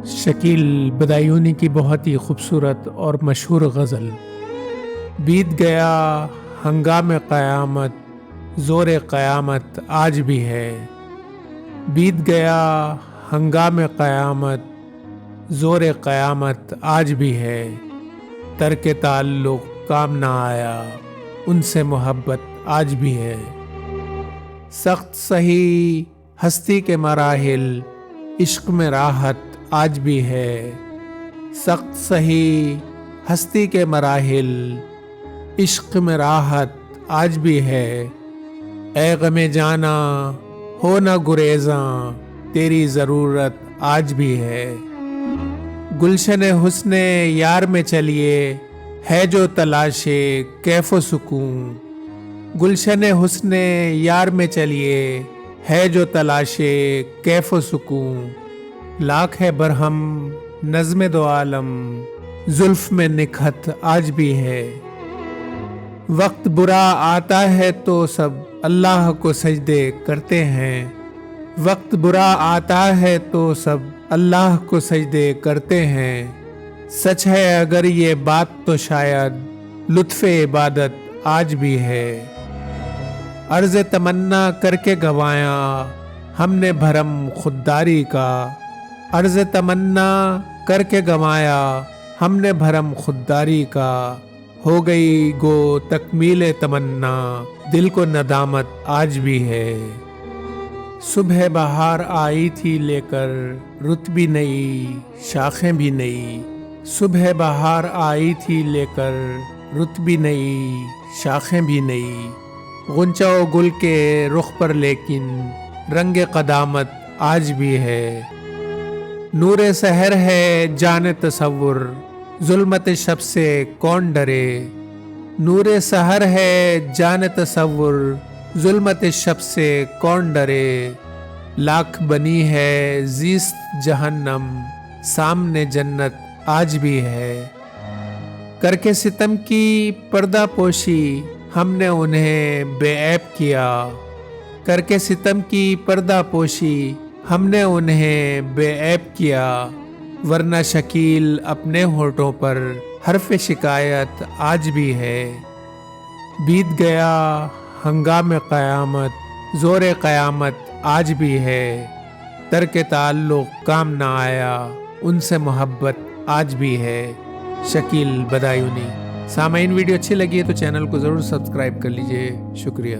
شکیل بدایونی کی بہت ہی خوبصورت اور مشہور غزل۔ بیت گیا ہنگام قیامت، زور قیامت آج بھی ہے۔ بیت گیا ہنگام قیامت، زور قیامت آج بھی ہے۔ ترک تعلق کام نہ آیا، ان سے محبت آج بھی ہے۔ سخت سہی ہستی کے مراحل، عشق میں راحت آج بھی ہے۔ سخت سہی ہستی کے مراحل، عشق میں راحت آج بھی ہے۔ اے غم جانا ہو نہ گریزاں، تیری ضرورت آج بھی ہے۔ گلشن حسن یار میں چلیے، ہے جو تلاش کیف و سکون۔ گلشن حسن یار میں چلیے، ہے جو تلاش کیف و سکون۔ لاکھ ہے برہم نظم دو عالم، زلف میں نکھت آج بھی ہے۔ وقت برا آتا ہے تو سب اللہ کو سجدے کرتے ہیں۔ وقت برا آتا ہے تو سب اللہ کو سجدے کرتے ہیں۔ سچ ہے اگر یہ بات تو شاید لطف عبادت آج بھی ہے۔ عرض تمنا کر کے گنوایا ہم نے بھرم خودداری کا۔ عرض تمنا کر کے گنوایا ہم نے بھرم خودداری کا۔ ہو گئی گو تکمیل تمنا، دل کو ندامت آج بھی ہے۔ صبح بہار آئی تھی لے کر رت بھی نئی، شاخیں بھی نئی۔ صبح بہار آئی تھی لے کر رت بھی نئی، شاخیں بھی نئی۔ غنچہ و گل کے رخ پر لیکن رنگ قدامت آج بھی ہے۔ نور سحر ہے جان تصور، ظلمت شب سے کون ڈرے۔ نور سحر ہے جان تصور، ظلمت شب سے کون ڈرے۔ لاکھ بنی ہے زیست جہنم، سامنے جنت آج بھی ہے۔ کر کے ستم کی پردہ پوشی ہم نے انہیں بے عیب کیا۔ کر کے ستم کی پردہ پوشی ہم نے انہیں بے عیب کیا۔ ورنہ شکیل اپنے ہونٹوں پر حرف شکایت آج بھی ہے۔ بیت گیا ہنگام قیامت، زور قیامت آج بھی ہے۔ ترک تعلق کام نہ آیا، ان سے محبت آج بھی ہے۔ شکیل بدایونی۔ سامعین، ویڈیو اچھی لگی ہے تو چینل کو ضرور سبسکرائب کر لیجئے۔ شکریہ۔